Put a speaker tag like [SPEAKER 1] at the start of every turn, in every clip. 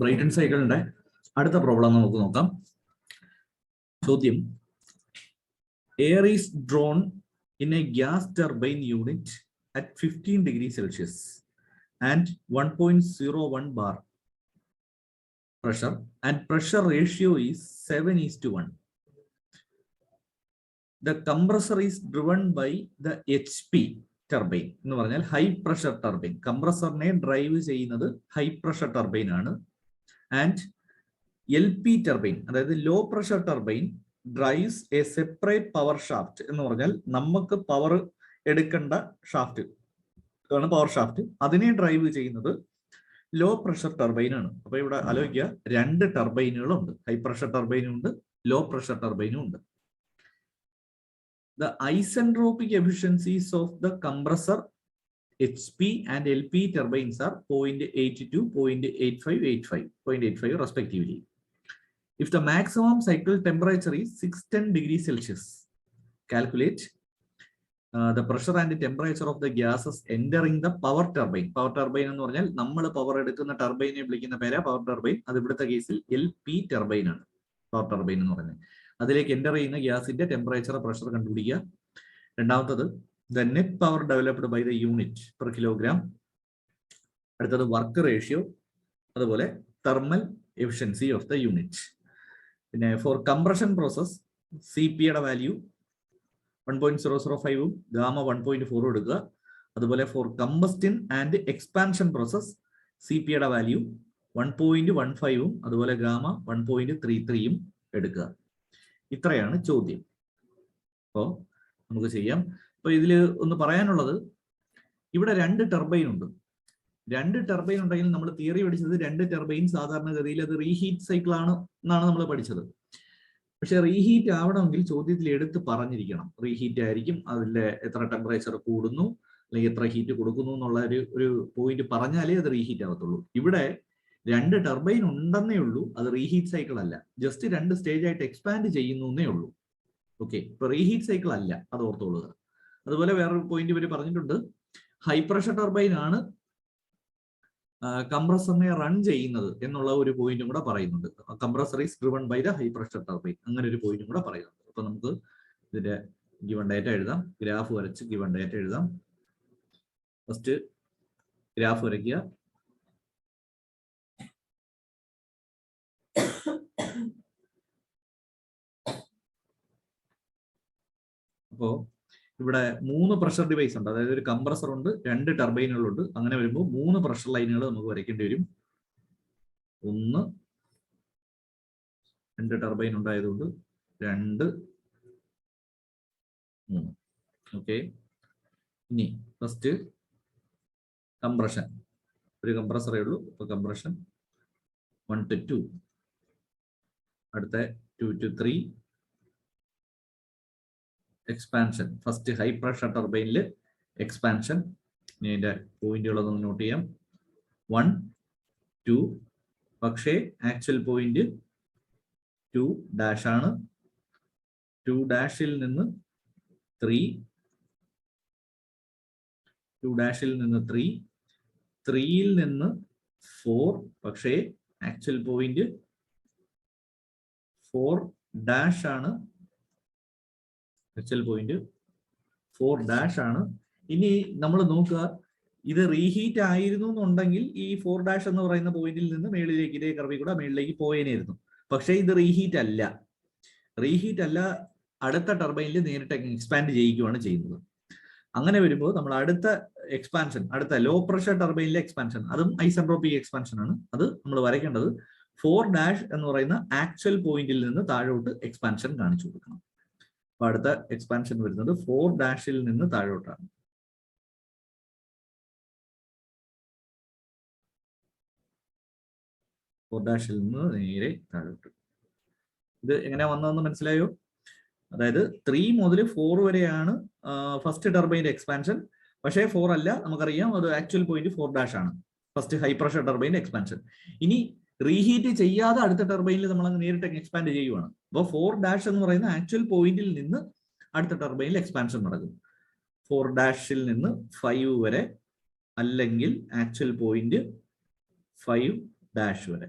[SPEAKER 1] Brayton സൈക്കിളിന്റെ അടുത്ത problem നമുക്ക് നോക്കാം. ചോദ്യം: air is drawn in A gas turbine unit at 15 degrees Celsius and 1.01 bar pressure and pressure ratio is 7:1. The compressor is driven by the HP turbine എന്ന് പറഞ്ഞാൽ high pressure turbine. കംപ്രസറിനെ drive ചെയ്യുന്നത് high pressure turbine ആണ്. And LP turbine, അതായത് low pressure turbine, drives a separate power shaft എന്ന് പറഞ്ഞാൽ നമുക്ക് power എടുക്കേണ്ട ഷാഫ്റ്റ് ആണ് പവർ ഷാഫ്റ്റ്. അതിനെ ഡ്രൈവ് ചെയ്യുന്നത് ലോ പ്രഷർ ടർബൈൻ ആണ്. അപ്പൊ ഇവിടെ ആലോചിക്കുക, രണ്ട് ടർബൈനുകളുണ്ട്, ഹൈ പ്രഷർ ടർബൈനും ഉണ്ട്, ലോ പ്രഷർ ടർബൈനും ഉണ്ട്. The isentropic efficiencies of the compressor HP and LP turbines are 0.82, 0.85, 0.85 respectively. If the maximum cycle temperature is 610 degrees Celsius, calculate the pressure and the temperature of the gases entering the power turbine. Power turbine എന്ന് പറഞ്ഞാൽ നമ്മൾ power എടുക്കുന്ന ടർബൈനെ വിളിക്കുന്ന പേരാ power turbine. അത് ഇവിടുത്തെ കേസിൽ LP turbine ആണ്. പവർ ടർബൈൻ എന്ന് പറഞ്ഞാൽ അതിലേക്ക് എൻ്റർ ചെയ്യുന്ന ഗ്യാസിന്റെ ടെമ്പറേച്ചർ, പ്രഷർ കണ്ടുപിടിക്കുക. രണ്ടാമത്തത് the net power developed by the unit per kilogram. അടുത്തത് വർക്ക് റേഷ്യോ, അതുപോലെ thermal efficiency of the unit. പിന്നെ ഫോർ കംപ്രഷൻ പ്രോസസ് CP-യുടെ വാല്യൂ 1.005 ഗാമ 1.4 എടുക്കുക. അതുപോലെ for combustion and expansion process CP-യുടെ വാല്യൂ 1.15 അതുപോലെ ഗാമ 1.33 എടുക്കുക. ഇത്രയാണ് ചോദ്യം. അപ്പോൾ നമുക്ക് ചെയ്യാം. അപ്പൊ ഇതിൽ ഒന്ന് പറയാനുള്ളത്, ഇവിടെ രണ്ട് ടർബൈൻ ഉണ്ട്. രണ്ട് ടർബൈൻ ഉണ്ടെങ്കിൽ നമ്മൾ തിയറി പഠിച്ചത് രണ്ട് ടർബൈൻ സാധാരണഗതിയിൽ അത് റീഹീറ്റ് സൈക്കിൾ ആണ് എന്നാണ് നമ്മൾ പഠിച്ചത്. പക്ഷെ റീഹീറ്റ് ആവണമെങ്കിൽ ചോദ്യത്തിൽ എടുത്ത് പറഞ്ഞിരിക്കണം റീഹീറ്റ് ആയിരിക്കും, അതിലെ എത്ര ടെമ്പറേച്ചർ കൂടുന്നു അല്ലെങ്കിൽ എത്ര ഹീറ്റ് കൊടുക്കുന്നു എന്നുള്ള ഒരു പോയിന്റ് പറഞ്ഞാലേ അത് റീഹീറ്റ് ആവത്തുള്ളൂ. ഇവിടെ രണ്ട് ടർബൈൻ ഉണ്ടെന്നേ ഉള്ളൂ, അത് റീഹീറ്റ് സൈക്കിൾ അല്ല, ജസ്റ്റ് രണ്ട് സ്റ്റേജ് ആയിട്ട് എക്സ്പാൻഡ് ചെയ്യുന്നേ ഉള്ളൂ. ഓക്കെ, ഇപ്പൊ റീഹീറ്റ് സൈക്കിൾ അല്ല, അത് ഓർത്തോളുക. അതുപോലെ വേറൊരു പോയിന്റ് ഇവർ പറഞ്ഞിട്ടുണ്ട്, ഹൈ പ്രഷർ ടർബൈൻ ആണ് കംപ്രസറിനെ റൺ ചെയ്യുന്നത് എന്നുള്ള ഒരു പോയിന്റും കൂടെ പറയുന്നുണ്ട്. Compressor is driven by the high pressure turbine, അങ്ങനെ ഒരു പോയിന്റും കൂടെ പറയുന്നുണ്ട്. അപ്പൊ നമുക്ക് ഇതിന്റെ ഗിവൺ ഡേറ്റ എഴുതാം, ഗ്രാഫ് വരച്ച് ഗിവൺ ഡേറ്റ എഴുതാം. ഫസ്റ്റ് ഗ്രാഫ് വരയ്ക്കുക. അപ്പോ ഇവിടെ 3 പ്രഷർ ഡിവൈസ് ഉണ്ട്, അതായത് ഒരു കംപ്രസർ ഉണ്ട്, 2 ടർബൈനുകളുണ്ട്. അങ്ങനെ വരുമ്പോൾ 3 പ്രഷർ ലൈനുകൾ നമുക്ക് വരയ്ക്കേണ്ടി വരും. 1, 2 ടർബൈൻ ഉണ്ടായതുകൊണ്ട് 2, 3. ഓക്കെ, ഇനി ഫസ്റ്റ് കംപ്രഷൻ, ഒരു കംപ്രസറേ ഉള്ളൂ. ഇപ്പൊ കംപ്രഷൻ 1 to 2, അടുത്ത 2 to 3. Expansion, first high pressure ടർബൈനിൽ എക്സ്പാൻഷൻ. ഇനി അതിന്റെ പോയിന്റുകളൊന്ന് നോട്ട് ചെയ്യാം. 1, 2, പക്ഷേ ആക്ച്വൽ പോയിന്റ് 2 ഡാഷ് ആണ്. 2 ഡാഷിൽ നിന്ന് 3, 2 ഡാഷിൽ നിന്ന് 3, 3യിൽ നിന്ന് 4, പക്ഷേ ആക്ച്വൽ പോയിന്റ് 4 ഡാഷ് ആണ്. ആക്ച്വൽ പോയിന്റ് 4 ഡാഷ് ആണ്. ഇനി നമ്മൾ നോക്കുക, ഇത് റീഹീറ്റ് ആയിരുന്നു എന്നുണ്ടെങ്കിൽ ഈ 4 ഡാഷ് എന്ന് പറയുന്ന പോയിന്റിൽ നിന്ന് മേളിലേക്ക്, ഇതേ കർവിൽ കൂടെ മേളിലേക്ക് പോയേനായിരുന്നു. പക്ഷേ ഇത് റീഹീറ്റ് അല്ല. റീഹീറ്റ് അല്ല, അടുത്ത ടർബൈനിൽ നേരിട്ട് എക്സ്പാൻഡ് ചെയ്യിക്കുകയാണ് ചെയ്യുന്നത്. അങ്ങനെ വരുമ്പോൾ നമ്മൾ അടുത്ത എക്സ്പാൻഷൻ, അടുത്ത ലോ പ്രഷർ ടർബൈനിലെ എക്സ്പാൻഷൻ, അതും ഐസെൻട്രോപിക് എക്സ്പാൻഷൻ ആണ്. അത് നമ്മൾ വരയ്ക്കേണ്ടത് 4 ഡാഷ് എന്ന് പറയുന്ന ആക്ച്വൽ പോയിന്റിൽ നിന്ന് താഴോട്ട് എക്സ്പാൻഷൻ കാണിച്ചു കൊടുക്കണം. അപ്പൊ അടുത്ത എക്സ്പാൻഷൻ വരുന്നത് 4 ഡാഷിൽ നിന്ന് താഴോട്ടാണ്. ഡാഷിൽ നിന്ന് നേരെ താഴോട്ട്. ഇത് എങ്ങനെയാ വന്നതെന്ന് മനസ്സിലായോ? അതായത് 3 മുതൽ 4 വരെയാണ് ഫസ്റ്റ് ടർബൈൻ്റെ എക്സ്പാൻഷൻ. പക്ഷേ 4 അല്ല, നമുക്കറിയാം അത് ആക്ച്വൽ പോയിന്റ് 4 ഡാഷ് ആണ്, ഫസ്റ്റ് ഹൈ പ്രഷർ ടർബൈൻ്റെ എക്സ്പാൻഷൻ. ഇനി റീഹീറ്റ് ചെയ്യാതെ അടുത്ത ടർബൈനിൽ നമ്മൾ അങ്ങ് നേരിട്ട് എക്സ്പാൻഡ് ചെയ്യുവാണ്. അപ്പോൾ 4 ഡാഷ് എന്ന് പറയുന്ന ആക്ച്വൽ പോയിന്റിൽ നിന്ന് അടുത്ത ടർബൈനിൽ എക്സ്പാൻഷൻ നടക്കും. 4 ഡാഷിൽ നിന്ന് 5 വരെ, അല്ലെങ്കിൽ ആക്ച്വൽ പോയിന്റ് 5 ഡാഷ് വരെ.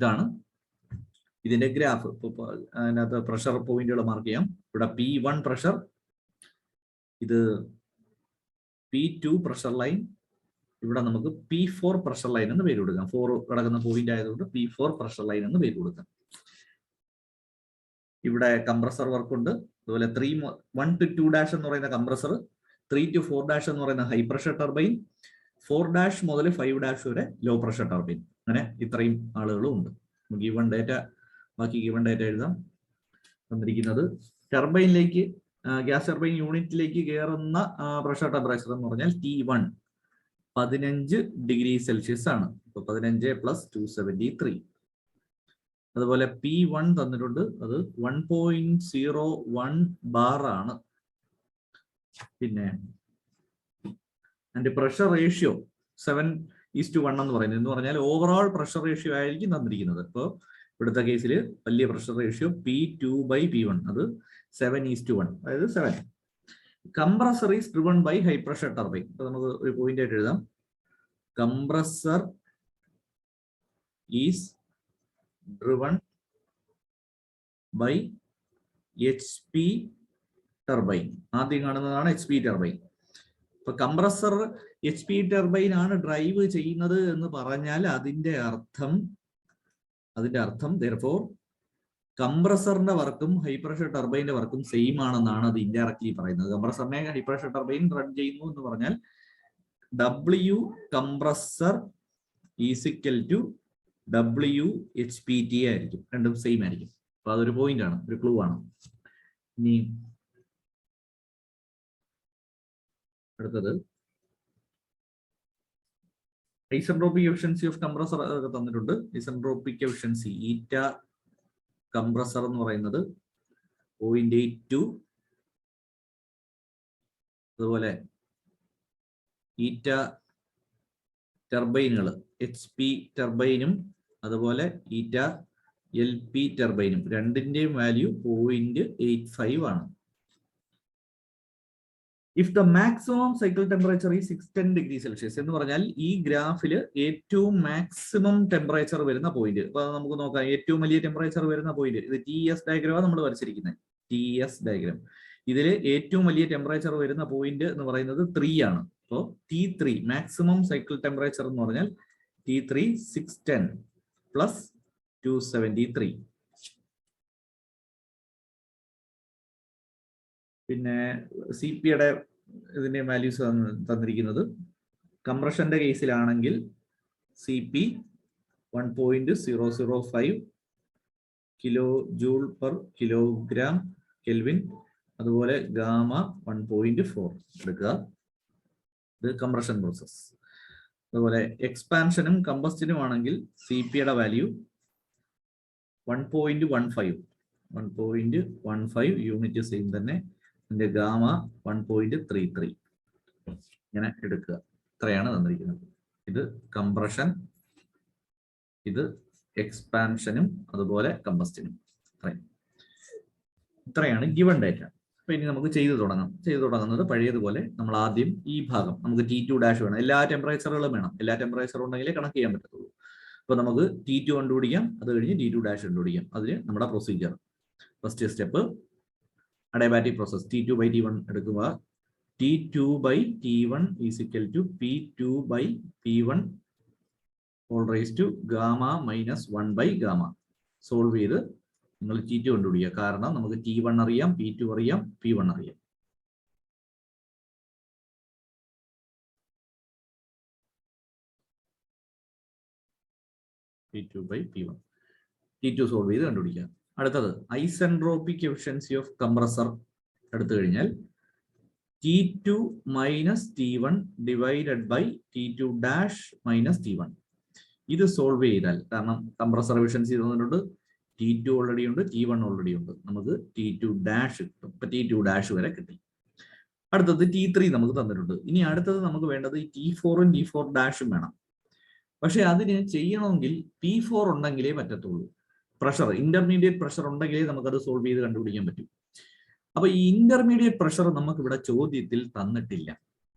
[SPEAKER 1] ഇതാണ് ഇതിന്റെ ഗ്രാഫ്. അതിനകത്ത് പ്രഷർ പോയിന്റുകൾ മാർക്ക് ചെയ്യാം. ഇവിടെ P1 പ്രഷർ, ഇത് P2 പ്രഷർ ലൈൻ, ഇവിടെ നമുക്ക് P4 പ്രഷർ ലൈൻ എന്ന് പേര് കൊടുക്കാം. 4 കിടക്കുന്ന പോയിന്റ് ആയതുകൊണ്ട് P4 പ്രഷർ ലൈൻ എന്ന് പേര് കൊടുക്കാം. ഇവിടെ കംപ്രസർ വർക്ക് ഉണ്ട്. അതുപോലെ 1 to 2' എന്ന് പറയുന്ന കംപ്രസർ, 3 to 4' എന്ന് പറയുന്ന ഹൈ പ്രഷർ ടർബൈൻ, 4' മുതൽ 5' വരെ ലോ പ്രഷർ ടർബൈൻ. അങ്ങനെ ഇത്രയും ആളുകളും ഉണ്ട്. ഗിവൺ ഡേറ്റ, ബാക്കി ഗിവൺ ഡേറ്റ എഴുതാം. തന്നിരിക്കുന്നത് ടർബൈനിലേക്ക്, ഗ്യാസ് ടർബൈൻ യൂണിറ്റിലേക്ക് കയറുന്ന പ്രഷർ ടെമ്പറേച്ചർ എന്ന് പറഞ്ഞാൽ T1 15 ഡിഗ്രി സെൽഷ്യസ് ആണ്. ഇപ്പൊ 15 + 273. അതുപോലെ P1 തന്നിട്ടുണ്ട്, അത് 1.01 ബാർ ആണ്. പിന്നെ അതിന്റെ പ്രഷർ റേഷ്യോ 7:1 എന്ന് പറയുന്നത്, എന്ന് പറഞ്ഞാൽ ഓവറോൾ പ്രഷർ റേഷ്യോ ആയിരിക്കും തന്നിരിക്കുന്നത്. ഇപ്പോൾ ഇവിടുത്തെ കേസിൽ വലിയ പ്രഷർ റേഷ്യോ P2/P1, അത് 7:1, അതായത് 7. Compressor is driven by high pressure turbine. അപ്പൊ നമുക്ക് ഒരു പോയിന്റ് ആയിട്ട് എഴുതാം. Compressor is driven by HP turbine. ആദ്യം കാണുന്നതാണ് HP ടർബൈൻ. ഇപ്പൊ കംപ്രസർ HP ടർബൈൻ ആണ് ഡ്രൈവ് ചെയ്യുന്നത് എന്ന് പറഞ്ഞാൽ അതിന്റെ അർത്ഥം therefore കംപ്രസറിന്റെ വർക്കും ഹൈ പ്രഷർ ടർബൈന്റെ വർക്കും സെയിം ആണെന്നാണ് അത് ഇൻഡയറക്ട്ലി പറയുന്നത്. കംപ്രസറിനെ ഹൈ പ്രഷർ ടർബൈൻ റൺ ചെയ്യുന്നു എന്ന് പറഞ്ഞാൽ W കംപ്രസർ = W HPT ആയിരിക്കും, രണ്ടും സെയിം ആയിരിക്കും. അപ്പൊ അതൊരു പോയിന്റ് ആണ്, ഒരു ക്ലൂ ആണ്. ഇനി അടുത്തത് ഐസെൻട്രോപിക് എഫിഷ്യൻസി ഓഫ് കംപ്രസർ തന്നിട്ടുണ്ട്. ഐസെൻട്രോപിക് എഫിഷ്യൻസി ഈറ്റ കംപ്രസർ എന്ന് പറയുന്നത് 0.82, അതുപോലെ ഈറ്റ ടർബൈനുകൾ HP ടർബൈനും അതുപോലെ ഈറ്റ LP ടർബൈനും രണ്ടിന്റെയും വാല്യൂ 0.85 ആണ്. If the maximum cycle temperature ഈ 610 ഡിഗ്രി സെൽഷ്യസ് എന്ന് പറഞ്ഞാൽ ഈ ഗ്രാഫിൽ ഏറ്റവും മാക്സിമം ടെമ്പറേച്ചർ വരുന്ന പോയിന്റ്, അപ്പൊ നമുക്ക് നോക്കാം. ഏറ്റവും വലിയ ടെമ്പറേച്ചർ വരുന്ന പോയിന്റ്, ഇത് TS ഡയഗ്രമാണ് നമ്മൾ വരച്ചിരിക്കുന്നത്. TS diagram. ഇതിൽ ഏറ്റവും വലിയ ടെമ്പറേച്ചർ വരുന്ന പോയിന്റ് എന്ന് പറയുന്നത് 3 ആണ്. അപ്പോൾ T3 മാക്സിമം സൈക്കിൾ ടെമ്പറേച്ചർ എന്ന് പറഞ്ഞാൽ T3 610 + 273. പിന്നെ CP യുടെ ഇതിന്റെ വാല്യൂസ് തന്നിരിക്കുന്നത്. കംപ്രഷന്റെ കേസിലാണെങ്കിൽ CP 1.005 kJ/kg Kelvin, അതുപോലെ ഗാമ 1.4 എടുക്കുക. ഇത് കംപ്രഷൻ പ്രോസസ്. അതുപോലെ എക്സ്പാൻഷനും കമ്പസ്റ്റിനും ആണെങ്കിൽ CP യുടെ വാല്യൂ 1.15 യൂണിറ്റ് സെയിം തന്നെ. ഇതിന്റെ ഗാമ 1.33. ഇങ്ങനെ എടുക്കുക. ഇത്രയാണ് തന്നിരിക്കുന്നത്. ഇത് കംപ്രഷൻ, ഇത് എക്സ്പാൻഷനും അതുപോലെ കമ്പസ്റ്റിനും. ഇത്രയാണ് ഗിവൺ ഡേറ്റ. അപ്പൊ ഇനി നമുക്ക് ചെയ്തു തുടങ്ങുന്നത് പഴയതുപോലെ നമ്മൾ ആദ്യം ഈ ഭാഗം നമുക്ക് T2' വേണം. എല്ലാ ടെമ്പറേച്ചറുകളും വേണം. എല്ലാ ടെമ്പറേച്ചറും ഉണ്ടെങ്കിലേ കണക്ട് ചെയ്യാൻ പറ്റത്തുള്ളൂ. അപ്പൊ നമുക്ക് T2 കണ്ടുപിടിക്കാം, അത് കഴിഞ്ഞ് T2' കണ്ടുപിടിക്കാം. അതിന് നമ്മുടെ procedure, first step adiabatic process. T2/T1 എടുക്കുക. T2/T1 = P2/P1 (γ - 1/γ). സോൾവ് ചെയ്ത് നിങ്ങൾ T2 കണ്ടുപിടിക്കുക. കാരണം നമുക്ക് T1 അറിയാം, P2 അറിയാം, P1 അറിയാം. P2/P1 T2 സോൾവ് ചെയ്ത് കണ്ടുപിടിക്കുക. അടുത്തത് ഐസെൻട്രോപിക് എഫിഷ്യൻസി ഓഫ് കംപ്രസർ എടുത്തു കഴിഞ്ഞാൽ T2 - T1 / T2' - T1. ഇത് സോൾവ് ചെയ്താൽ, കാരണം കംപ്രസർ എഫിഷ്യൻസി തന്നിട്ടുണ്ട്, T2 ഓൾറെഡി ഉണ്ട്, T1 ഓൾറെഡി ഉണ്ട്, നമുക്ക് T2' കിട്ടും. ഇപ്പൊ T2' വരെ കിട്ടി. അടുത്തത് T3 നമുക്ക് തന്നിട്ടുണ്ട്. ഇനി അടുത്തത് നമുക്ക് വേണ്ടത് T4ഉം T4' വേണം. പക്ഷെ അതിന് ചെയ്യണമെങ്കിൽ P4 ഉണ്ടെങ്കിലേ പറ്റത്തുള്ളൂ. പ്രഷർ, ഇന്റർമീഡിയറ്റ് പ്രഷർ ഉണ്ടെങ്കിലേ നമുക്കത് സോൾവ് ചെയ്ത് കണ്ടുപിടിക്കാൻ പറ്റും. അപ്പൊ ഈ ഇന്റർമീഡിയറ്റ് പ്രഷർ നമുക്ക് ഇവിടെ ചോദ്യത്തിൽ തന്നിട്ടില്ല.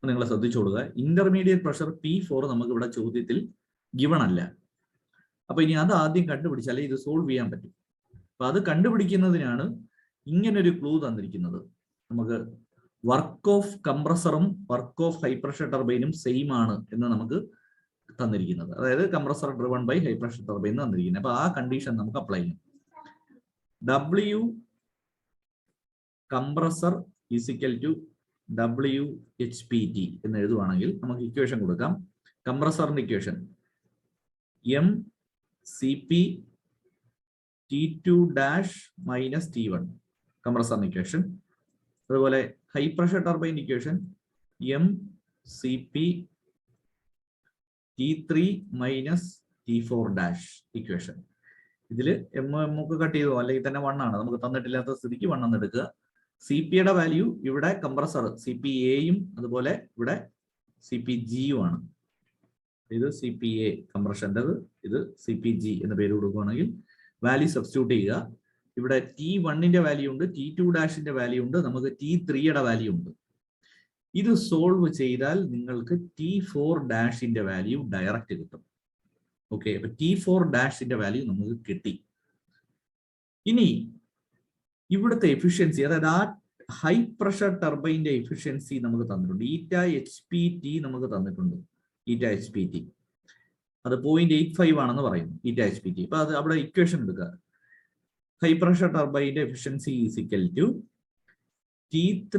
[SPEAKER 1] നിങ്ങൾ ശ്രദ്ധിച്ചോളുക. ഇന്റർമീഡിയറ്റ് പ്രഷർ P4 നമുക്ക് ഇവിടെ ചോദ്യത്തിൽ ഗിവൺ അല്ല. അപ്പൊ ഇനി അത് ആദ്യം കണ്ടുപിടിച്ചാലേ ഇത് സോൾവ് ചെയ്യാൻ പറ്റും. അപ്പൊ അത് കണ്ടുപിടിക്കുന്നതിനാണ് ഇങ്ങനൊരു ക്ലൂ തന്നിരിക്കുന്നത്. നമുക്ക് വർക്ക് ഓഫ് കംപ്രസറും വർക്ക് ഓഫ് ഹൈ പ്രഷർ ടർബൈനും സെയിം ആണ് എന്ന് നമുക്ക് തന്നിരിക്കുന്നത്. അതായത് compressor driven by high pressure turbine തന്നിരിക്കുന്നത്. അപ്പൊ ആ കണ്ടീഷൻ നമുക്ക് അപ്ലൈ ചെയ്യാം. W compressor is equal to WHPT എന്ന് എഴുതുവാണെങ്കിൽ നമുക്ക് ഇക്വേഷൻ കൊടുക്കാം. കംപ്രസറിന്റെ equation MCP T2 dash minus T1 കംപ്രസറിന്റെ ഇക്വേഷൻ. അതുപോലെ high pressure turbine equation MCP T3 minus T4 dash equation. ഇതില് എം ഒക്കെ കട്ട് ചെയ്തോ അല്ലെങ്കിൽ തന്നെ 1 ആണ്, നമുക്ക് തന്നിട്ടില്ലാത്ത സ്ഥിതിക്ക് 1 എന്ന് എടുക്കുക. CP-യുടെ വാല്യൂ ഇവിടെ കംപ്രസർ CPA-യും അതുപോലെ ഇവിടെ CPG-യും ആണ്. ഇത് CPA കംപ്രഷൻ്റെത്, ഇത് CPG എന്ന പേര് കൊടുക്കുകയാണെങ്കിൽ വാല്യൂ സബ്സ്റ്റിറ്റ്യൂട്ട് ചെയ്യുക. ഇവിടെ T1-ന്റെ വാല്യൂ ഉണ്ട്, T2 ഡാഷിന്റെ വാല്യൂ ഉണ്ട്, നമുക്ക് T3-യുടെ വാല്യൂ ഉണ്ട്. ഇത് സോൾവ് ചെയ്താൽ നിങ്ങൾക്ക് T4 ഡാഷിന്റെ വാല്യൂ ഡയറക്റ്റ് കിട്ടും. ഓക്കെ, അപ്പൊ T4 ഡാഷിന്റെ വാല്യൂ നമുക്ക് കിട്ടി. ഇനി ഇവിടുത്തെ എഫിഷ്യൻസി, അതായത് ആ ഹൈ പ്രഷർ ടർബൈന്റെ എഫിഷ്യൻസി നമുക്ക് തന്നിട്ടുണ്ട്. ηHPT നമുക്ക് തന്നിട്ടുണ്ട്. ηHPT അത് 0.85 ആണെന്ന് പറയുന്നു ηHPT. അപ്പൊ അത് അവിടെ ഇക്വേഷൻ എടുക്കുക. ഹൈ പ്രഷർ ടർബൈന്റെ efficiency is equal to T3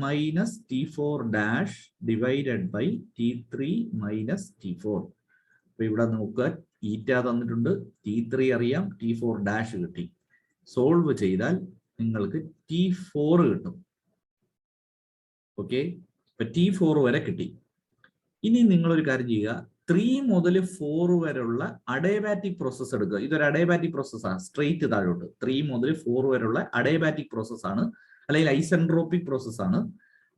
[SPEAKER 1] minus T4 dash divided by T3 minus T4. അപ്പൊ ഇവിടെ നോക്കുക, ഈറ്റ തന്നിട്ടുണ്ട്, T3 അറിയാം, T4 ഡാഷ് കിട്ടി. സോൾവ് ചെയ്താൽ നിങ്ങൾക്ക് T4 കിട്ടും. ഓക്കെ, ഇപ്പൊ T4 വരെ കിട്ടി. ഇനി നിങ്ങളൊരു കാര്യം ചെയ്യുക, 3 മുതൽ 4 വരെയുള്ള അഡയബാറ്റിക് പ്രോസസ് എടുക്കുക. ഇതൊരു അഡയബാറ്റിക് പ്രോസസ്സാണ്, സ്ട്രെയിറ്റ് താഴോട്ട് 3 മുതൽ 4 വരെയുള്ള അഡയബാറ്റിക് പ്രോസസ്സാണ്, അല്ലെങ്കിൽ ഐസെൻട്രോപിക് പ്രോസസ്സാണ്.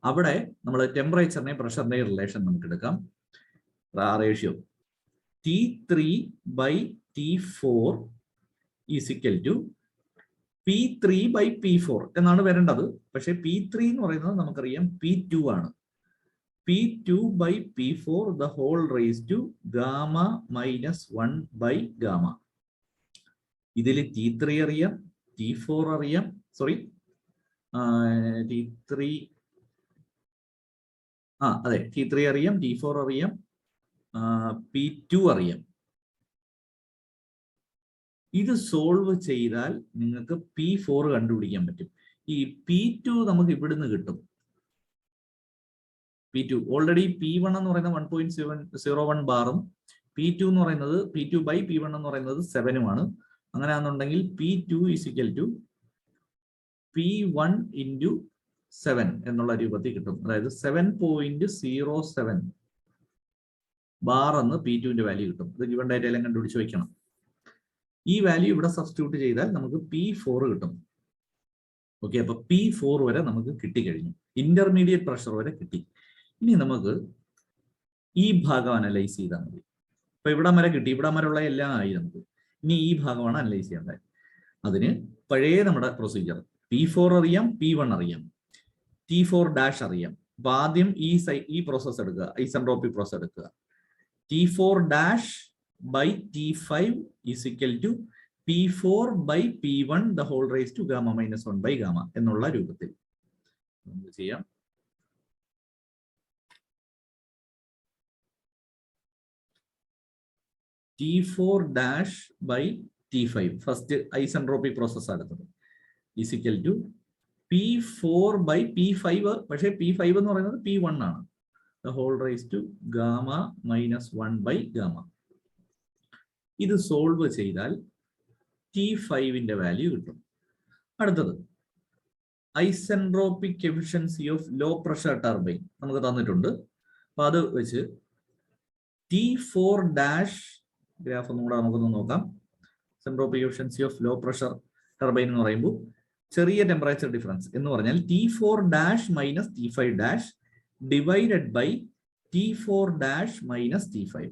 [SPEAKER 1] അവിടെ നമ്മൾ ടെമ്പറേച്ചറിനെ പ്രഷറിന്റെ റിലേഷൻ നമുക്ക് എടുക്കാം. Ratio T3 by T4 is equal to P3 by P4 എന്നാണ് വരേണ്ടത്. പക്ഷെ P3 എന്ന് പറയുന്നത് നമുക്കറിയാം P2 ആണ്. P2 by P4 the whole raised to gamma minus 1 by gamma. ഇതിൽ T3 അറിയാം, T4 അറിയാം, സോറി T3 അതെ, T3 അറിയാം, T4 അറിയാം, P2 അറിയാം. ഇത് സോൾവ് ചെയ്താൽ നിങ്ങൾക്ക് P4 കണ്ടുപിടിക്കാൻ പറ്റും. ഈ P2 നമുക്ക് ഇവിടുന്ന് കിട്ടും. P2 ഓൾറെഡി P1 എന്ന് പറയുന്നത് 1.01 ബാറും P2 എന്ന് പറയുന്നത് P2 by P1 എന്ന് പറയുന്നത് 7ഉമാണ്. അങ്ങനെയാണെന്നുണ്ടെങ്കിൽ P2 is equal to P1 into 7 എന്നുള്ള രൂപത്തിൽ കിട്ടും. അതായത് 7.07 ബാർ എന്ന് P2ന്റെ വാല്യൂ കിട്ടും. ഇത് ഗിവൺ ഡാറ്റയെല്ലാം കണ്ടുപിടിച്ച് വെക്കണം. ഈ വാല്യൂ ഇവിടെ സബ്സ്റ്റിറ്റ്യൂട്ട് ചെയ്താൽ നമുക്ക് P4 കിട്ടും. ഓക്കെ, അപ്പൊ P4 വരെ നമുക്ക് കിട്ടിക്കഴിഞ്ഞു. ഇന്റർമീഡിയറ്റ് പ്രഷർ വരെ കിട്ടി. ഇനി നമുക്ക് ഈ ഭാഗം അനലൈസ് ചെയ്താൽ മതി. അപ്പൊ ഇവിടം വരെ കിട്ടി, ഇവിടം വരെയുള്ള എല്ലാം ആയി നമുക്ക്. ഇനി ഈ ഭാഗമാണ് അനലൈസ് ചെയ്യേണ്ടത്. അതിന് പഴയ നമ്മുടെ പ്രൊസീജിയർ P4 അറിയാം, P1 അറിയാം, T4 ഡാഷ് അറിയാം. അപ്പൊ ആദ്യം ഈ പ്രോസസ് എടുക്കുക, ഐസെൻട്രോപിക് പ്രോസസ് എടുക്കുക. T4 dash by T5 is equal to P4 by P1 the whole raised to gamma minus 1 by gamma എന്നുള്ള രൂപത്തിൽ നമുക്ക് ചെയ്യാം. T4 dash by T5 first isentropic process എടുത്തത് is equal to P4 by P5, പക്ഷേ P5 എന്ന് പറയുന്നത് P1 ആണ്, the whole raised to gamma minus 1 by gamma. ഇത് സോൾവ് ചെയ്താൽ T5ന്റെ വാല്യൂ കിട്ടും. അടുത്തത് isentropic efficiency of low pressure turbine നമുക്ക് തന്നിട്ടുണ്ട്. അപ്പൊ അത് വെച്ച് T4 ഡാഷ് ഗ്രാഫ് ഒന്നും കൂടെ നമുക്കൊന്ന് നോക്കാം. Isentropic efficiency of low pressure turbine എന്ന് പറയുമ്പോൾ ചെറിയ ടെമ്പറേച്ചർ ഡിഫറൻസ് എന്ന് പറഞ്ഞാൽ T4 dash minus T5 dash divided by T4 dash minus T5.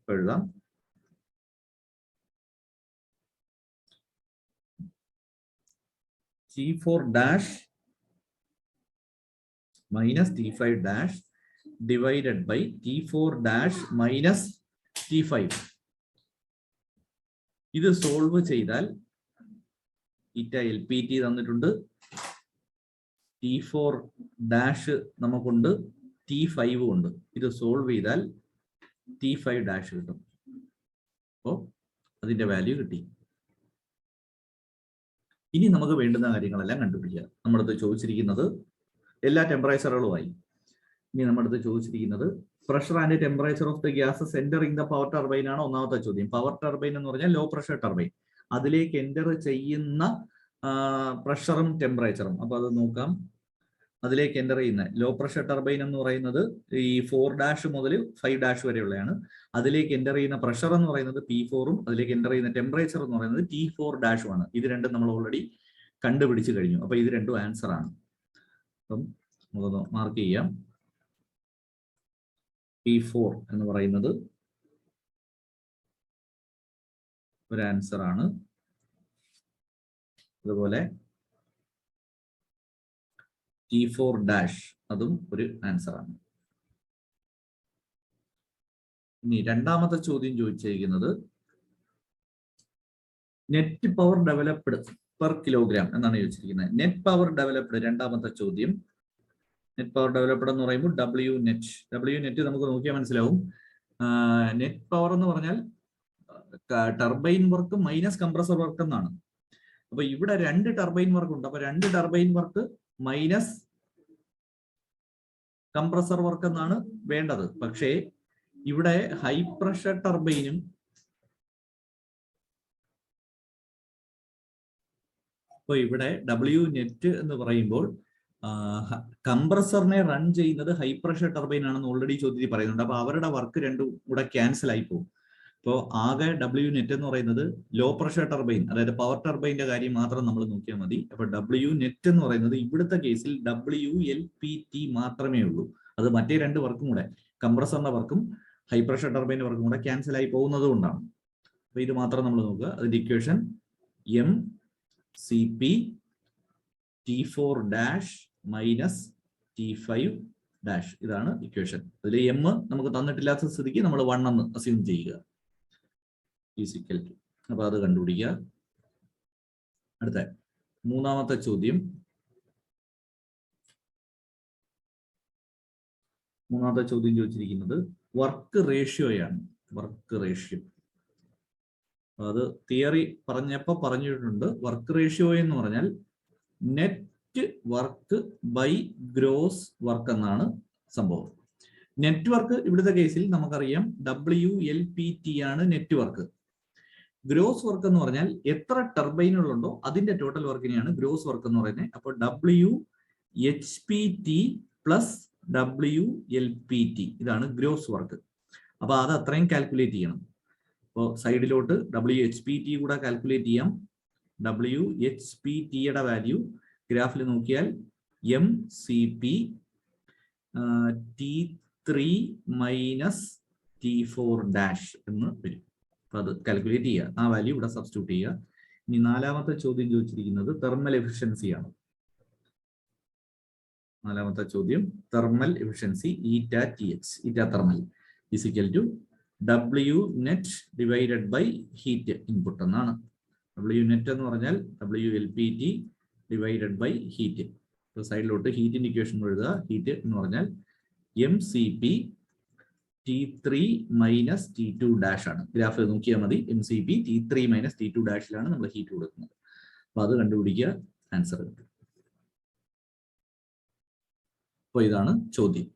[SPEAKER 1] എഴുതാം. T4 dash minus T5 dash divided by T4 dash minus T5. ഇത് സോൾവ് ചെയ്താൽ ഈറ്റ LPT തന്നിട്ടുണ്ട്, T4 ഡാഷ് നമുക്കുണ്ട്, T5 ഉണ്ട്. ഇത് സോൾവ് ചെയ്താൽ T5 ഡാഷ് കിട്ടും. അപ്പോൾ അതിന്റെ വാല്യൂ കിട്ടി. ഇനി നമുക്ക് വേണ്ടുന്ന കാര്യങ്ങളെല്ലാം കണ്ടുപിടിക്കുക. നമ്മുടെ അടുത്ത് ചോദിച്ചിരിക്കുന്നത് എല്ലാ ടെമ്പറേച്ചറുകളുമായി. ഇനി നമ്മുടെ അടുത്ത് ചോദിച്ചിരിക്കുന്നത് pressure and temperature of the gases entering the power turbine ആണ് ഒന്നാമത്തെ ചോദ്യം. പവർ ടർബൈൻ എന്ന് പറഞ്ഞാൽ ലോ പ്രഷർ ടർബൈൻ. അതിലേക്ക് എൻ്റർ ചെയ്യുന്ന പ്രഷറും ടെമ്പറേച്ചറും. അപ്പൊ അത് നോക്കാം. അതിലേക്ക് എൻ്റർ ചെയ്യുന്ന ലോ പ്രഷർ ടർബൈൻ എന്ന് പറയുന്നത് ഈ 4 ഡാഷ് മുതൽ 5 ഡാഷ് വരെയുള്ളതാണ്. അതിലേക്ക് എൻ്റർ ചെയ്യുന്ന പ്രഷർ എന്ന് പറയുന്നത് P4ഉം അതിലേക്ക് എൻ്റർ ചെയ്യുന്ന ടെമ്പറേച്ചർ എന്ന് പറയുന്നത് T4 ഡാഷും ആണ്. ഇത് രണ്ടും നമ്മൾ ഓൾറെഡി കണ്ടുപിടിച്ച് കഴിഞ്ഞു. അപ്പൊ ഇത് രണ്ടും ആൻസർ ആണ്. അപ്പം നമുക്കൊന്ന് മാർക്ക് ചെയ്യാം. P4 എന്ന് പറയുന്നത് ഒരു ആൻസർ ആണ്. അതുപോലെ T4 ഡാഷ് അതും ഒരു ആൻസർ ആണ്. ഇനി രണ്ടാമത്തെ ചോദ്യം ചോദിച്ചിരിക്കുന്നത് net power developed per kilogram എന്നാണ് ചോദിച്ചിരിക്കുന്നത്. നെറ്റ് പവർ ഡെവലപ്ഡ് രണ്ടാമത്തെ ചോദ്യം. നെറ്റ് പവർ ഡെവലപ്ഡ് എന്ന് പറയുമ്പോൾ W നെറ്റ് നമുക്ക് നോക്കിയാൽ മനസ്സിലാവും. നെറ്റ് പവർ എന്ന് പറഞ്ഞാൽ turbine work minus compressor work എന്നാണ്. അപ്പൊ ഇവിടെ 2 ടർബൈൻ വർക്ക് ഉണ്ട്. അപ്പൊ 2 turbine work minus compressor work എന്നാണ് വേണ്ടത്. പക്ഷേ ഇവിടെ ഹൈ പ്രഷർ ടർബൈനും ഇപ്പൊ ഇവിടെ W നെറ്റ് എന്ന് പറയുമ്പോൾ കംപ്രസറിനെ റൺ ചെയ്യുന്നത് ഹൈ പ്രഷർ ടർബൈൻ ആണെന്ന് ഓൾറെഡി ചോദ്യത്തിൽ പറയുന്നുണ്ട്. അപ്പൊ അവരുടെ വർക്ക് രണ്ടും കൂടെ ക്യാൻസൽ ആയി പോകും. ഇപ്പോൾ ആകെ W നെറ്റ് എന്ന് പറയുന്നത് ലോ പ്രഷർ ടർബൈൻ, അതായത് പവർ ടർബൈൻ്റെ കാര്യം മാത്രം നമ്മൾ നോക്കിയാൽ മതി. അപ്പൊ W നെറ്റ് എന്ന് പറയുന്നത് ഇവിടുത്തെ കേസിൽ WLPT മാത്രമേ ഉള്ളൂ. അത് മറ്റേ 2 വർക്കും കൂടെ, കംപ്രസറിന്റെ വർക്കും ഹൈ പ്രഷർ ടർബൈൻ്റെ വർക്കും കൂടെ ക്യാൻസൽ ആയി പോകുന്നത് കൊണ്ടാണ്. അപ്പൊ ഇത് മാത്രം നമ്മൾ നോക്കുക. അതിന്റെ equation MCP T4 dash minus T5 dash, ഇതാണ് ഇക്വേഷൻ. അതിൽ M നമുക്ക് തന്നിട്ടില്ലാത്ത സ്ഥിതിക്ക് നമ്മൾ 1 എന്ന് അസ്യൂം ചെയ്യുക. അപ്പൊ അത് കണ്ടുപിടിക്കുക. അടുത്ത മൂന്നാമത്തെ ചോദ്യം. മൂന്നാമത്തെ ചോദ്യം ചോദിച്ചിരിക്കുന്നത് വർക്ക് റേഷ്യോയാണ്. വർക്ക് റേഷ്യോ അത് തിയറി പറഞ്ഞിട്ടുണ്ട്. വർക്ക് റേഷ്യോ എന്ന് പറഞ്ഞാൽ net work by gross work എന്നാണ് സംഭവം. നെറ്റ്വർക്ക് ഇവിടുത്തെ കേസിൽ നമുക്കറിയാം WLPT ആണ് നെറ്റ്വർക്ക്. ഗ്രോസ് വർക്ക് എന്ന് പറഞ്ഞാൽ എത്ര ടർബൈനുകളുണ്ടോ അതിന്റെ ടോട്ടൽ വർക്കിനെയാണ് ഗ്രോസ് വർക്ക് എന്ന് പറയുന്നത്. അപ്പോൾ WHPT പ്ലസ് WLPT ഇതാണ് ഗ്രോസ് വർക്ക്. അപ്പൊ അത് അത്രയും കാൽക്കുലേറ്റ് ചെയ്യണം. അപ്പോൾ സൈഡിലോട്ട് WHPT കൂടെ കാൽക്കുലേറ്റ് ചെയ്യാം. WHPTയുടെ വാല്യൂ ഗ്രാഫിൽ നോക്കിയാൽ MCP T3 minus T4 dash എന്ന് വരും. അപ്പൊ അത് കാൽക്കുലേറ്റ് ചെയ്യുക. ആ വാല്യൂ ഇവിടെ സബ്സ്റ്റിറ്റ്യൂട്ട് ചെയ്യുക. ഇനി നാലാമത്തെ ചോദ്യം ചോദിച്ചിരിക്കുന്നത് തെർമൽ എഫിഷ്യൻസിയാണ്. നാലാമത്തെ ചോദ്യം thermal efficiency eta thermal is equal to W net divided by heat input എന്നാണ്. W നെറ്റ് എന്ന് പറഞ്ഞാൽ WLPT ഡിവൈഡഡ് ബൈ ഹീറ്റ്. സൈഡിലോട്ട് ഹീറ്റിന്റെ ഇക്വേഷൻ എഴുതുക. ഹീറ്റ് എന്ന് പറഞ്ഞാൽ MCP T3 minus T2 dash ആണ്. ഗ്രാഫ് നോക്കിയാൽ മതി. MCP T3 മൈനസ് T2 ഡാഷിലാണ് നമ്മൾ ഹീറ്റ് കൊടുക്കുന്നത്. അപ്പൊ അത് കണ്ടുപിടിക്കുക, ആൻസർ കിട്ടും. അപ്പൊ ഇതാണ് ചോദ്യം.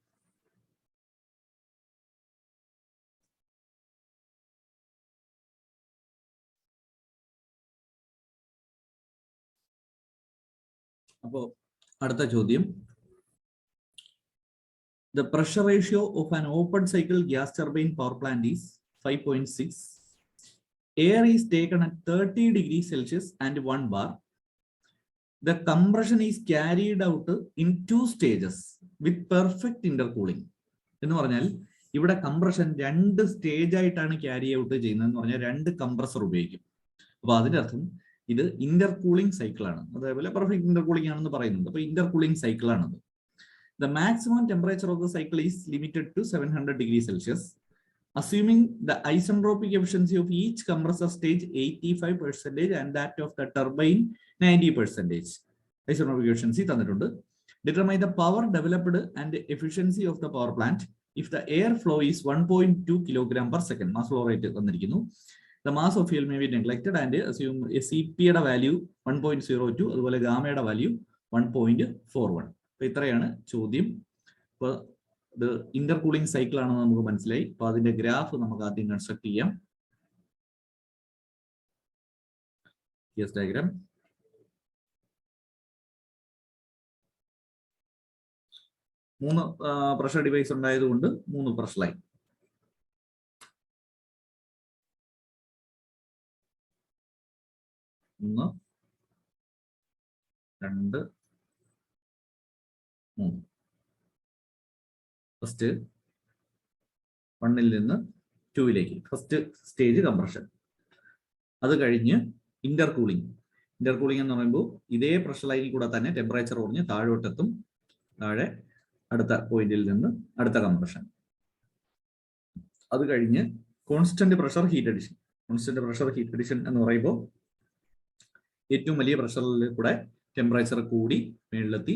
[SPEAKER 1] അപ്പോ അടുത്ത ചോദ്യം. The pressure ratio of an open cycle gas turbine power plant is 5.6. Air is taken at 30 degrees Celsius and 1 bar. The compression is carried out in 2 stages with perfect intercooling. എന്ന് പറഞ്ഞാൽ ഇവിടെ കംപ്രഷൻ 2 സ്റ്റേജ് ആയിട്ടാണ് carry out ചെയ്യുന്നത്. എന്ന് പറഞ്ഞാൽ 2 compressor ഉപയോഗിക്കും. അപ്പൊ അതിന്റെ അർത്ഥം ഇത് ഇന്റർകൂളിംഗ് സൈക്കിൾ ആണ്. അതേപോലെ പെർഫെക്റ്റ് ഇന്റർകൂളിംഗ് ആണെന്ന് പറയുന്നുണ്ട്. അപ്പൊ ഇന്റർകൂളിംഗ് സൈക്കിൾ ആണത്. The maximum temperature of the cycle is limited to 700 degrees Celsius. assuming the isentropic efficiency of each compressor stage 85% and that of the turbine 90%. Isentropic efficiency തന്നിട്ടുണ്ട്. Determine the power developed and the efficiency of the power plant if the air flow is 1.2 kilogram per second. Mass flow rate തന്നിരിക്കുന്നു. The mass of fuel may be neglected and assume CP യുടെ value 1.02 അതുപോലെ ഗാമയുടെ value 1.41. അപ്പോൾ ഇത്രയാണ് ചോദ്യം. അപ്പോൾ ഇത് intercooling cycle ആണെന്ന് നമുക്ക് മനസ്സിലായി. അപ്പോൾ അതിന്റെ ഗ്രാഫ് നമുക്ക് ആദ്യം കൺസ്ട്രക്ട് ചെയ്യാം. Case diagram. മൂന്ന് പ്രഷർ ഡിവൈസ് ഉണ്ടായതുകൊണ്ട് 3 പ്രഷർ ലൈൻ. ഒന്ന്, രണ്ട്, മൂന്ന്. ഫസ്റ്റ് 1 നിന്ന് 2 ഫസ്റ്റ് സ്റ്റേജ് കംപ്രഷൻ. അത് കഴിഞ്ഞ് ഇന്റർകൂളിംഗ്. ഇന്റർകൂളിംഗ് എന്ന് പറയുമ്പോൾ ഇതേ പ്രഷർ ലൈനിൽ കൂടെ തന്നെ ടെമ്പറേച്ചർ കുറഞ്ഞ് താഴോട്ടെത്തും. താഴെ അടുത്ത പോയിന്റിൽ നിന്ന് അടുത്ത കംപ്രഷൻ. അത് കഴിഞ്ഞ് constant pressure heat addition. Constant pressure heat addition എന്ന് പറയുമ്പോൾ ഏറ്റവും വലിയ പ്രഷറിൽ കൂടെ ടെമ്പറേച്ചർ കൂടി മേളിലെത്തി.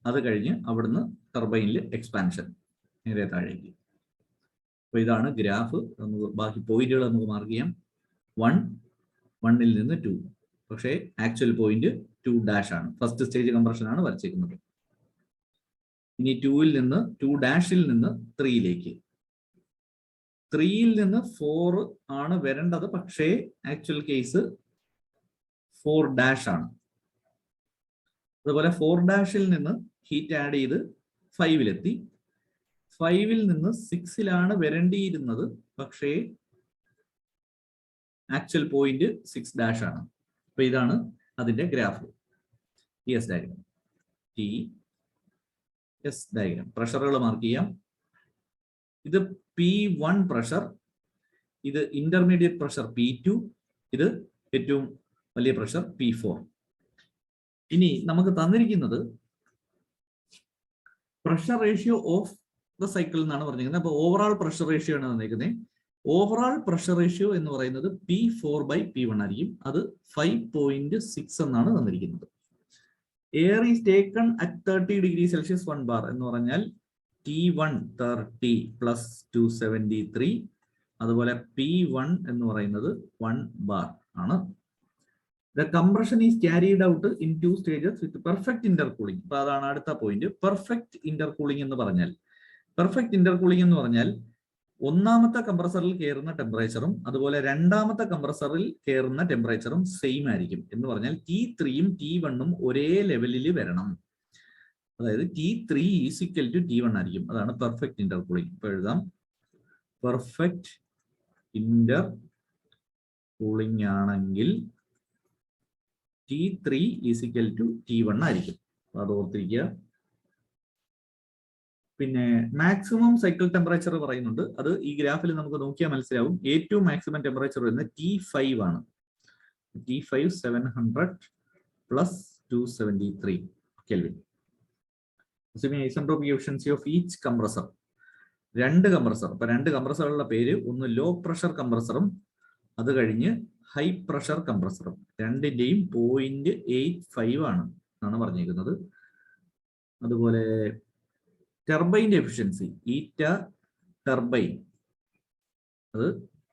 [SPEAKER 1] അത് കഴിഞ്ഞ് അവിടുന്ന് ടർബൈനിൽ എക്സ്പാൻഷൻ നേരെ താഴേക്ക്. അപ്പൊ ഇതാണ് ഗ്രാഫ്. നമുക്ക് ബാക്കി പോയിന്റുകൾ നമുക്ക് മാർക്ക് ചെയ്യാം. 1 നിന്ന് 2. പക്ഷേ ആക്ച്വൽ പോയിന്റ് 2' ആണ്. ഫസ്റ്റ് സ്റ്റേജ് കംപ്രഷൻ ആണ് വരച്ചേക്കുന്നത്. ഇനി 2 നിന്ന് 2' നിന്ന് 3 3 നിന്ന് 4 ആണ് വരേണ്ടത്. പക്ഷേ ആക്ച്വൽ കേസ് 4' ആണ്. അതുപോലെ 4' നിന്ന് ഹീറ്റ് ആഡ് ചെയ്ത് 5 5 നിന്ന് 6 വരേണ്ടിയിരുന്നത്. പക്ഷേ ആക്ച്വൽ പോയിന്റ് 6' ആണ്. അപ്പൊ ഇതാണ് അതിന്റെ graph. TS diagram. TS diagram. പ്രഷറുകൾ മാർക്ക് ചെയ്യാം. ഇത് P1 പ്രഷർ, ഇത് ഇന്റർമീഡിയറ്റ് പ്രഷർ P2, ഇത് ഏറ്റവും വലിയ പ്രഷർ P4. ഇനി നമുക്ക് തന്നിരിക്കുന്നത് pressure ratio of the cycle എന്നാണ് പറഞ്ഞിരിക്കുന്നത്. അപ്പൊ ഓവറോൾ പ്രഷർ റേഷ്യോ ആണ് തന്നിരിക്കുന്നത്. ഓവറോൾ പ്രഷർ റേഷ്യോ എന്ന് പറയുന്നത് P4/P1 ആയിരിക്കും. അത് 5.6 എന്നാണ് തന്നിരിക്കുന്നത്. Air is taken at 30 degree Celsius 1 bar എന്ന് പറഞ്ഞാൽ T1 30 പ്ലസ് 273. അതുപോലെ P1 എന്ന് പറയുന്നത് 1 ബാർ ആണ്. The compression is carried out in 2 stages with perfect intercooling. അപ്പൊ അതാണ് അടുത്ത പോയിന്റ്. പെർഫെക്റ്റ് ഇന്റർകൂളിംഗ് എന്ന് പറഞ്ഞാൽ, പെർഫെക്റ്റ് ഇന്റർകൂളിംഗ് എന്ന് പറഞ്ഞാൽ ഒന്നാമത്തെ കംപ്രസറിൽ കയറുന്ന ടെമ്പറേച്ചറും അതുപോലെ രണ്ടാമത്തെ കംപ്രസറിൽ കയറുന്ന ടെമ്പറേച്ചറും സെയിം ആയിരിക്കും. എന്ന് പറഞ്ഞാൽ T3യും T1ഉം ഒരേ ലെവലിൽ വരണം. അതായത് T3 = T1 ആയിരിക്കും. അതാണ് പെർഫെക്റ്റ് ഇന്റർകൂളിംഗ്. ഇപ്പൊ എഴുതാം, പെർഫെക്റ്റ് ഇന്റർകൂളിംഗ് ആണെങ്കിൽ T3 = T1 ആയിരിക്കും. അത് ഓർത്തിരിക്കുക. പിന്നെ മാക്സിമം സൈക്കിൾ ടെമ്പറേച്ചർ പറയുന്നുണ്ട്. അത് ഈ ഗ്രാഫിൽ നമുക്ക് നോക്കിയാൽ മനസ്സിലാവും. ഏറ്റവും മാക്സിമം ടെമ്പറേച്ചർ വരുന്നത് T5 ആണ്. T5 700 plus 273 kelvin. Isentropic efficiency of each compressor. 2 compressor. അപ്പൊ 2 കംപ്രസറുകളുടെ പേര്, ഒന്ന് ലോ പ്രഷർ കംപ്രസറും അത് കഴിഞ്ഞ് ഹൈ പ്രഷർ കംപ്രസറും. രണ്ടിന്റെയും 0.85 ആണ് പറഞ്ഞിരിക്കുന്നത്. അതുപോലെ ടർബൈൻ്റെ എഫിഷ്യൻസി ഈറ്റ ടർബൈൻ അത്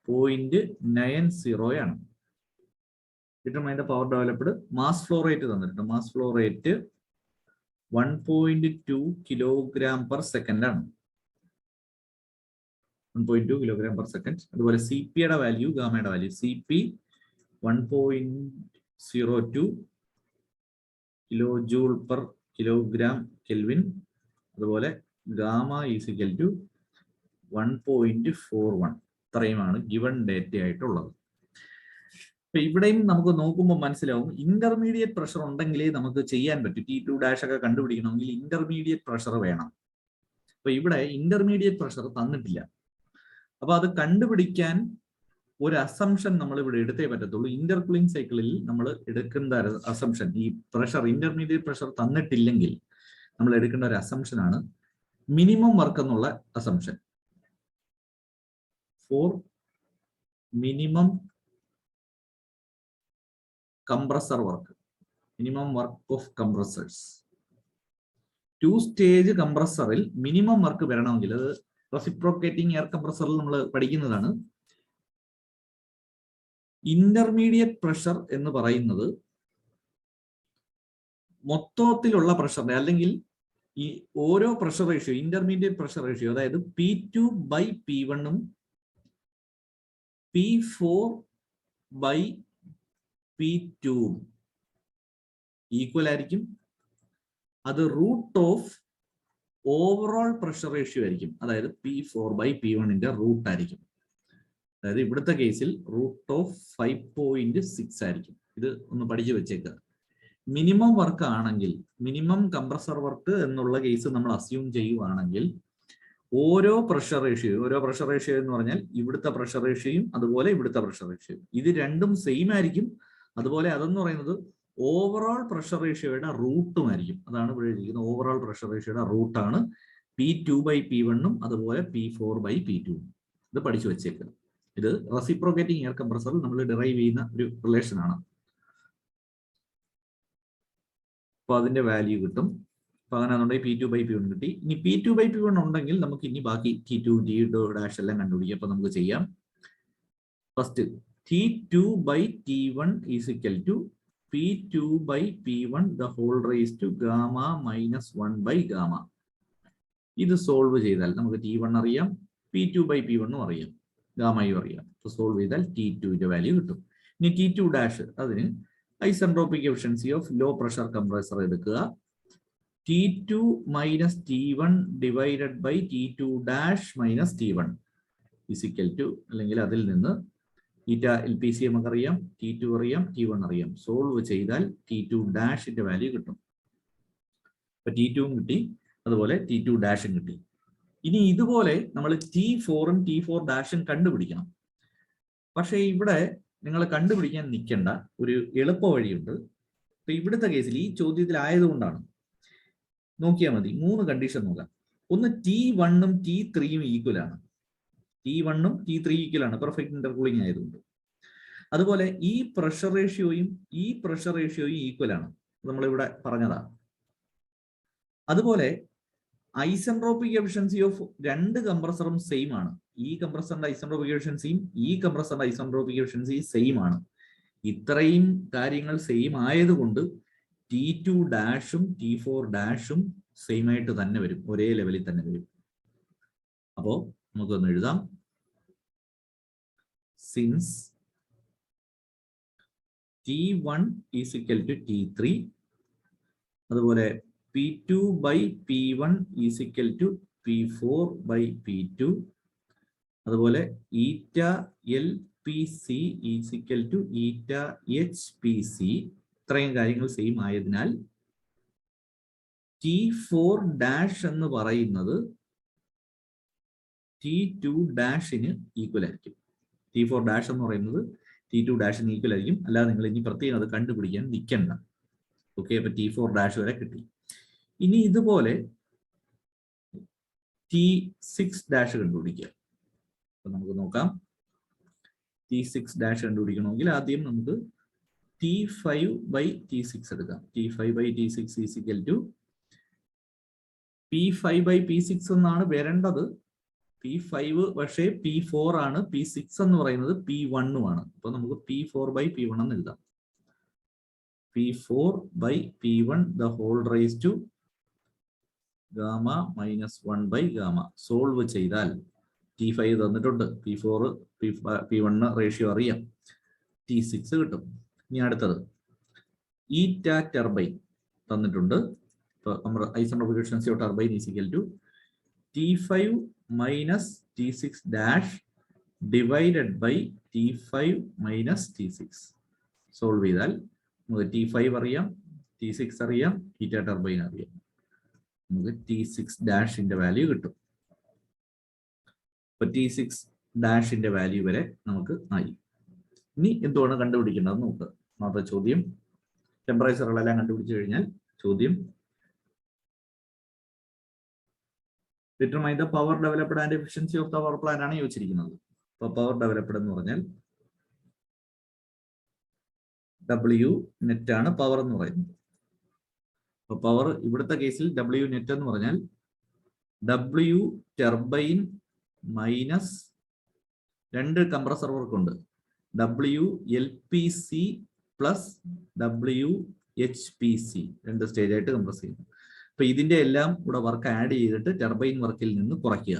[SPEAKER 1] 0.90 ആണ്. Determine the power developed. Mass flow rate തന്നിട്ടുണ്ട്. Mass flow rate 1.2 kilogram per second ആണ്. 1.2 കിലോഗ്രാം പെർ സെക്കൻഡ്. അതുപോലെ CPയുടെ വാല്യൂ, ഗാമയുടെ value. CP 1.02 kilo joule per kilogram kelvin. അതുപോലെ ഗാമ = 1.41. ഇത്രയുമാണ് ഗിവൺ ഡേറ്റ ആയിട്ടുള്ളത്. അപ്പൊ ഇവിടെയും നമുക്ക് നോക്കുമ്പോൾ മനസ്സിലാവും, ഇന്റർമീഡിയറ്റ് പ്രഷർ ഉണ്ടെങ്കിലേ നമുക്ക് ചെയ്യാൻ പറ്റും. T2' ഒക്കെ കണ്ടുപിടിക്കണമെങ്കിൽ ഇന്റർമീഡിയറ്റ് പ്രഷർ വേണം. അപ്പൊ ഇവിടെ ഇന്റർമീഡിയറ്റ് പ്രഷർ തന്നിട്ടില്ല. അപ്പൊ അത് കണ്ടുപിടിക്കാൻ ഒരു അസംഷൻ നമ്മൾ ഇവിടെ എടുത്തേ പറ്റത്തുള്ളൂ. ഇന്റർകൂളിംഗ് സൈക്കിളിൽ നമ്മൾ എടുക്കേണ്ട അസംഷൻ, ഈ പ്രഷർ ഇന്റർമീഡിയറ്റ് പ്രഷർ തന്നിട്ടില്ലെങ്കിൽ നമ്മൾ എടുക്കേണ്ട ഒരു അസംഷൻ ആണ് മിനിമം വർക്ക് എന്നുള്ള assumption. For minimum compressor work, minimum work of compressors. 2-stage compressor-ൽ minimum work വരണമെങ്കിൽ അത് reciprocating air compressor-ൽ നമ്മൾ പഠിക്കുന്നതാണ്. ഇന്റർമീഡിയറ്റ് പ്രഷർ എന്ന് പറയുന്നത് മൊത്തത്തിലുള്ള പ്രഷറിനെ അല്ലെങ്കിൽ ഈ ഓരോ pressure ratio intermediate pressure ratio അതായത് P2/P1 ഉം P4/P2 ഈക്വൽ ആയിരിക്കും. അത് root of overall pressure ratio ആയിരിക്കും. അതായത് P4/P1 റൂട്ട് ആയിരിക്കും. അതായത് ഇവിടുത്തെ കേസിൽ റൂട്ട് ഓഫ് 5.6 ആയിരിക്കും. ഇത് ഒന്ന് പഠിച്ചു വെച്ചേക്കുക. മിനിമം വർക്ക് ആണെങ്കിൽ, മിനിമം കംപ്രസർ വർക്ക് എന്നുള്ള കേസ് നമ്മൾ അസ്യൂം ചെയ്യുവാണെങ്കിൽ ഓരോ പ്രഷർ റേഷ്യോ എന്ന് പറഞ്ഞാൽ ഇവിടുത്തെ പ്രഷർ റേഷ്യോയും അതുപോലെ ഇവിടുത്തെ പ്രഷർ റേഷ്യോയും ഇത് രണ്ടും സെയിം ആയിരിക്കും. അതുപോലെ അതെന്ന് പറയുന്നത് ഓവറോൾ പ്രഷർ റേഷ്യോയുടെ റൂട്ടും ആയിരിക്കും. അതാണ് ഇവിടെ എഴുതിയിരിക്കുന്നത്. ഓവറോൾ പ്രഷർ റേഷ്യോയുടെ റൂട്ടാണ് P2/P1 അതുപോലെ P4/P2. ഇത് പഠിച്ചു വെച്ചേക്കുക. ഇത് റെസിപ്രോക്കേറ്റിംഗ് എയർ കംപ്രസറിൽ നമ്മൾ ഡിറൈവ് ചെയ്യുന്ന ഒരു റിലേഷൻ ആണ്. അപ്പൊ അതിന്റെ വാല്യൂ കിട്ടും. അപ്പൊ അങ്ങനെയാണെന്നുണ്ടെങ്കിൽ P2/P1 കിട്ടി. ഇനി P2/P1 ഉണ്ടെങ്കിൽ നമുക്ക് ഇനി ബാക്കി T2 T' എല്ലാം കണ്ടുപിടിക്കാം. അപ്പൊ നമുക്ക് ചെയ്യാം. First T2/T1 is equal to P2/P1 the whole raise to gamma minus 1/ഗാമ. ഇത് സോൾവ് ചെയ്താൽ നമുക്ക് T1 അറിയാം, P2/P1 അറിയാം, ഗാമയും അറിയാം. സോൾവ് ചെയ്താൽ T2ന്റെ വാല്യൂ കിട്ടും. ഇനി T2' അതിന് isentropic efficiency of low pressure compressor എടുക്കുക. T2 minus T1 divided by T2' minus T1 is equal to, അല്ലെങ്കിൽ അതിൽ നിന്ന് LPC നമുക്കറിയാം, T2 അറിയാം, T1 അറിയാം. സോൾവ് ചെയ്താൽ T2'ന്റെ വാല്യൂ കിട്ടും. അപ്പൊ T2 കിട്ടി, അതുപോലെ T2' കിട്ടി. ഇനി ഇതുപോലെ നമ്മൾ T4 T4' കണ്ടുപിടിക്കണം. പക്ഷേ ഇവിടെ നിങ്ങൾ കണ്ടുപിടിക്കാൻ നിൽക്കേണ്ട ഒരു എളുപ്പ വഴിയുണ്ട്. അപ്പൊ ഇവിടുത്തെ കേസിൽ ഈ ചോദ്യത്തിൽ ആയതുകൊണ്ടാണ് നോക്കിയാൽ മതി. 3 കണ്ടീഷൻ നോക്കാം. ഒന്ന് T1 T3 ഈക്വൽ ആണ്. T1 T3 ഈക്വൽ ആണ്, പെർഫെക്റ്റ് ഇന്റർകൂളിംഗ് ആയതുകൊണ്ട്. അതുപോലെ ഈ പ്രഷർ റേഷ്യോയും ഈക്വൽ ആണ്, നമ്മളിവിടെ പറഞ്ഞതാ. അതുപോലെ ഐസെൻട്രോപിക് എഫിഷ്യൻസി ഓഫ് രണ്ട് കംപ്രസറും സെയിം ആണ്. ഈ കംപ്രസറിന്റെ ഐസെൻട്രോപിക് എഫിഷ്യൻസിയും ഈ കംപ്രസറിന്റെ ഐസെൻട്രോപിക് എഫിഷ്യൻസിയും സെയിം ആണ്. ഇത്രയും കാര്യങ്ങൾ സെയിം ആയതുകൊണ്ട് T2' T4' സെയിം ആയിട്ട് തന്നെ വരും, ഒരേ ലെവലിൽ തന്നെ വരും. അപ്പോ നമുക്കൊന്ന് എഴുതാം. Since T1 is equal to T3, അതുപോലെ P2/P1 is equal to P4/P2, അതുപോലെ LPC is equal to HPC. ഇത്രയും കാര്യങ്ങൾ സെയിം ആയതിനാൽ T4' എന്ന് പറയുന്നത് T2' ഈക്വൽ ആയിരിക്കും. T4' എന്ന് പറയുന്നത് T2' ഈക്വൽ ആയിരിക്കും. അല്ലാതെ നിങ്ങൾ ഇനി പ്രത്യേകം അത് കണ്ടുപിടിക്കാൻ നിൽക്കണ്ട. ഓക്കെ, അപ്പൊ T4' വരെ കിട്ടി. ഇനി ഇതുപോലെ T6' കണ്ടുപിടിക്കുക. അപ്പൊ നമുക്ക് നോക്കാം. T6' കണ്ടുപിടിക്കണമെങ്കിൽ ആദ്യം നമുക്ക് T5/T6 എടുക്കാം. T5/T6 is equal to P5/P6 എന്നാണ് വരേണ്ടത്. P5 പക്ഷേ P4 ആണ്. P6 എന്ന് പറയുന്നത് P1 ആണ്. അപ്പൊ നമുക്ക് P4/P1 എന്ന് എഴുതാം. P4/P1 the whole raise to gamma minus 1/ഗാമ. സോൾവ് ചെയ്താൽ T5 തന്നിട്ടുണ്ട്, P1 റേഷ്യോ അറിയാം, T6 കിട്ടും. ഇനി അടുത്തത് ഈറ്റ ടർബൈൻ തന്നിട്ടുണ്ട്. Isentropic efficiency of turbine is equal to T5 minus T6' divided by T5 minus T6. Solve ചെയ്താൽ നമുക്ക് T5 അറിയാം, T6 അറിയാം, ഈറ്റ ടർബൈൻ അറിയാം. നമുക്ക് T6' വാല്യൂ കിട്ടും. അപ്പൊ T6' വാല്യൂ വരെ നമുക്ക് ആയി. ഇനി എന്തുകൊണ്ട് കണ്ടുപിടിക്കേണ്ടത് നോക്കുക. ഒന്നാമത്തെ ചോദ്യം, ടെമ്പറേച്ചറുകളെല്ലാം കണ്ടുപിടിച്ചു കഴിഞ്ഞാൽ ചോദ്യം determine the power developed and efficiency of the power plant ആണ് ചോദിച്ചിരിക്കുന്നത്. അപ്പോൾ പവർ ഡെവലപ്ഡ് എന്ന് പറഞ്ഞാൽ W നെറ്റ് ആണ് പവർ എന്ന് പറയുന്നത്. അപ്പോൾ പവർ ഇവിടുത്തെ കേസിൽ W നെറ്റ് എന്ന് പറഞ്ഞാൽ W ടർബൈൻ മൈനസ് രണ്ട് കംപ്രസർ വർക്ക് ഉണ്ട്, WLPC പ്ലസ് WHPC, രണ്ട് സ്റ്റേജ് ആയിട്ട് കംപ്രസ് ചെയ്യുന്നു. അപ്പൊ ഇതിന്റെ എല്ലാം കൂടെ വർക്ക് ആഡ് ചെയ്തിട്ട് ടർബൈൻ വർക്കിൽ നിന്ന് കുറയ്ക്കുക.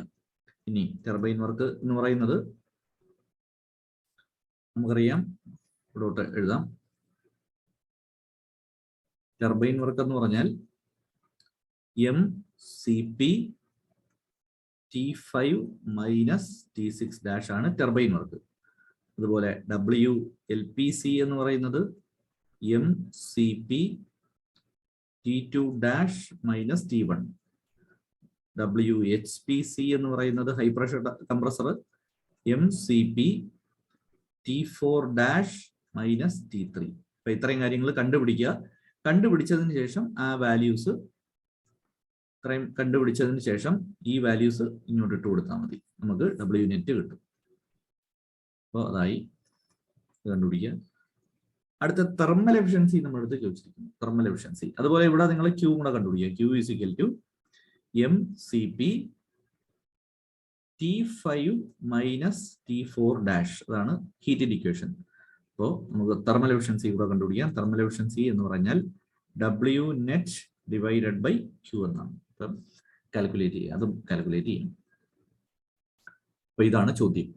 [SPEAKER 1] ഇനി ടർബൈൻ വർക്ക് എന്ന് പറയുന്നത് നമുക്കറിയാം, ഇവിടോട്ട് എഴുതാം. ടർബൈൻ വർക്ക് എന്ന് പറഞ്ഞാൽ MCP T5 minus T6 dash ആണ് ടർബൈൻ വർക്ക്. അതുപോലെ WLPC എന്ന് പറയുന്നത് MCP T2 dash minus T1. WHPC എന്ന് പറയുന്നത് high pressure compressor MCP T4 dash minus T3. അപ്പൊ ഇത്രയും കാര്യങ്ങൾ കണ്ടുപിടിക്കുക. കണ്ടുപിടിച്ചതിന് ശേഷം ആ വാല്യൂസ് ഇത്രയും കണ്ടുപിടിച്ചതിന് ശേഷം ഈ വാല്യൂസ് ഇങ്ങോട്ട് ഇട്ട് കൊടുത്താൽ മതി, നമുക്ക് W നെറ്റ് കിട്ടും. അപ്പോൾ അതായി കണ്ടുപിടിക്കുക. അടുത്ത തെർമൽ എഫിഷ്യൻസി നമ്മൾ എടുത്ത് ചോദിച്ചിരിക്കുന്നു, തെർമൽ എഫിഷ്യൻസി. അതുപോലെ ഇവിടെ നിങ്ങൾ Q കൂടെ കണ്ടുപിടിക്കുക. Q is equal to MCP T5 മൈനസ് T4 ഡാഷ്, അതാണ് ഹീറ്റിന്റെ ഇക്വേഷൻ. അപ്പോൾ നമുക്ക് തെർമൽ എഫിഷ്യൻസി കൂടെ കണ്ടുപിടിക്കാം. തെർമൽ എഫിഷ്യൻസി എന്ന് പറഞ്ഞാൽ W net divided by Q എന്നാണ്. അപ്പം കാൽക്കുലേറ്റ് ചെയ്യുക, അതും കാൽക്കുലേറ്റ് ചെയ്യും. അപ്പൊ ഇതാണ് ചോദ്യം.